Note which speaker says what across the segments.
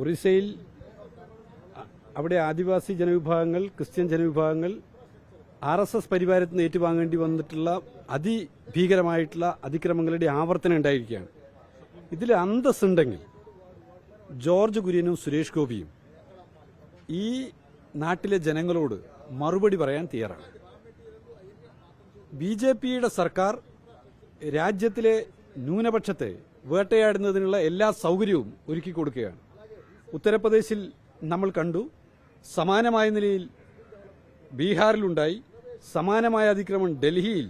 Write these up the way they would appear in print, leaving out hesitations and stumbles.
Speaker 1: ഒറീസയിൽ അവിടെ ആദിവാസി ജനവിഭാഗങ്ങൾ, Christian ജനവിഭാഗങ്ങൾ RSS പരിവാരത്തിൽ നിന്ന് ഏറ്റുവാങ്ങേണ്ടി വന്നിട്ടുള്ള അതിഭീകരമായിട്ടുള്ള അതിക്രമങ്ങളുടെ ആവർത്തനം ഉണ്ടായിരിക്കുകയാണ്. ഇതിൽ അന്തസ്സുണ്ടെങ്കിൽ ജോർജ് കുര്യനും സുരേഷ് ഗോപിയും ഈ നാട്ടിലെ ജനങ്ങളോട് മറുപടി പറയാൻ തയ്യാറാണ്. BJPയുടെ സർക്കാർ രാജ്യത്തിലെ ന്യൂനപക്ഷത്തെ വേട്ടയാടുന്നതിനുള്ള എല്ലാ സൗകര്യവും ഒരുക്കി കൊടുക്കുകയാണ്. ഉത്തർപ്രദേശിൽ നമ്മൾ കണ്ടു, സമാനമായ നിലയിൽ ബീഹാറിലുണ്ടായി, സമാനമായ അതിക്രമം ഡൽഹിയിൽ,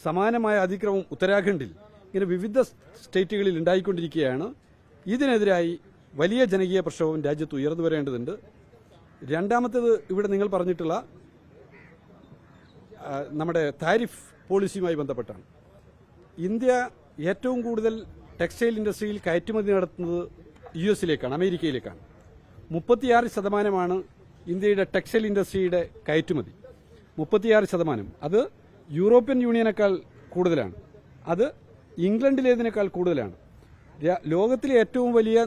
Speaker 1: സമാനമായ അതിക്രമം ഉത്തരാഖണ്ഡിൽ, ഇങ്ങനെ വിവിധ സ്റ്റേറ്റുകളിൽ ഉണ്ടായിക്കൊണ്ടിരിക്കുകയാണ്. ഇതിനെതിരായി വലിയ ജനകീയ പ്രക്ഷോഭം രാജ്യത്ത് ഉയർന്നു വരേണ്ടതുണ്ട്. രണ്ടാമത്തേത് ഇവിടെ നിങ്ങൾ പറഞ്ഞിട്ടുള്ള നമ്മുടെ താരിഫ് പോളിസിയുമായി ബന്ധപ്പെട്ടാണ്. ഇന്ത്യ ഏറ്റവും കൂടുതൽ ടെക്സ്റ്റൈൽ ഇൻഡസ്ട്രിയിൽ കയറ്റുമതി നടത്തുന്നത് US-ലേക്കാണ്, അമേരിക്കയിലേക്കാണ്. 36% ഇന്ത്യയുടെ ടെക്സ്റ്റൈൽ ഇൻഡസ്ട്രിയുടെ കയറ്റുമതി. 36%. അത് യൂറോപ്യൻ യൂണിയനേക്കാൾ കൂടുതലാണ്, അത് ഇംഗ്ലണ്ടിലേതിനേക്കാൾ കൂടുതലാണ്. ലോകത്തിലെ ഏറ്റവും വലിയ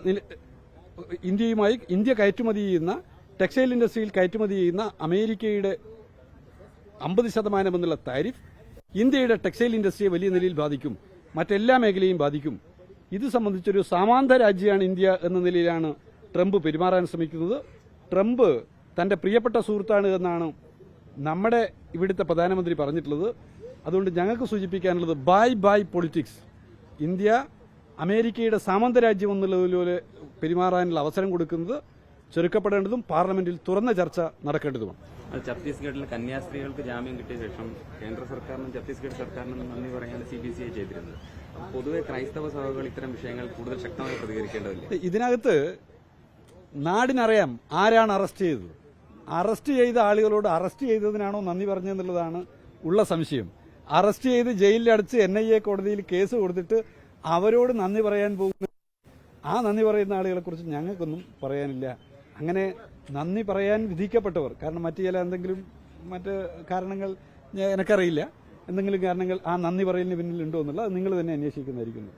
Speaker 1: ഇന്ത്യ കയറ്റുമതി ചെയ്യുന്ന ടെക്സ്റ്റൈൽ ഇൻഡസ്ട്രിയിൽ കയറ്റുമതി ചെയ്യുന്ന അമേരിക്കയുടെ 50% എന്നുള്ള താരിഫ് ഇന്ത്യയുടെ ടെക്സ്റ്റൈൽ ഇൻഡസ്ട്രിയെ വലിയ നിലയിൽ ബാധിക്കും, മറ്റെല്ലാ മേഖലയും ബാധിക്കും. ഇത് സംബന്ധിച്ചൊരു സമാന്തര രാജ്യമാണ് ഇന്ത്യ എന്ന നിലയിലാണ് ട്രംപ് പെരുമാറാൻ ശ്രമിക്കുന്നത്. ട്രംപ് തന്റെ പ്രിയപ്പെട്ട സുഹൃത്താണ് എന്നാണ് നമ്മുടെ ഇവിടുത്തെ പ്രധാനമന്ത്രി പറഞ്ഞിട്ടുള്ളത്. അതുകൊണ്ട് ഞങ്ങൾക്ക് സൂചിപ്പിക്കാനുള്ളത് ബൈ പൊളിറ്റിക്സ്. ഇന്ത്യ അമേരിക്കയുടെ സാമന്ത രാജ്യം എന്നുള്ളതിലൂടെ പെരുമാറാനുള്ള അവസരം കൊടുക്കുന്നത് ചെറുക്കപ്പെടേണ്ടതും പാർലമെന്റിൽ തുറന്ന ചർച്ച നടക്കേണ്ടതുമാണ്.
Speaker 2: ഛത്തീസ്ഗഡിൽ കന്യാസ്ത്രീകൾക്ക് ജാമ്യം കിട്ടിയ ശേഷം കേന്ദ്ര സർക്കാരിനും ഛത്തീസ്ഗഡ് സർക്കാരിനും നന്ദി പറയാൻ CBCI ചെയ്തിരുന്നത്. പൊതുവെ ക്രൈസ്തവ സഭകൾ ഇത്തരം വിഷയങ്ങൾ കൂടുതൽ ശക്തമായി പ്രതികരിക്കേണ്ടതില്ല.
Speaker 1: ഇതിനകത്ത് നാടിനറിയാം ആരാണ് അറസ്റ്റ് ചെയ്തത്. അറസ്റ്റ് ചെയ്ത ആളുകളോട് അറസ്റ്റ് ചെയ്തതിനാണോ നന്ദി പറഞ്ഞതെന്നുള്ളതാണ് ഉള്ള സംശയം. അറസ്റ്റ് ചെയ്ത് ജയിലിലടച്ച് NIA കോടതിയിൽ കേസ് കൊടുത്തിട്ട് അവരോട് നന്ദി പറയാൻ പോകുന്ന ആ നന്ദി പറയുന്ന ആളുകളെ കുറിച്ച് ഞങ്ങൾക്കൊന്നും പറയാനില്ല. അങ്ങനെ നന്ദി പറയാൻ വിധിക്കപ്പെട്ടവർ, കാരണം മറ്റു ചില എന്തെങ്കിലും മറ്റ് കാരണങ്ങൾ എനിക്കറിയില്ല, എന്തെങ്കിലും കാരണങ്ങൾ ആ നന്ദി പറയലിന് പിന്നിലുണ്ടോ എന്നുള്ളത് നിങ്ങൾ തന്നെ അന്വേഷിക്കുന്നതായിരിക്കുന്നു.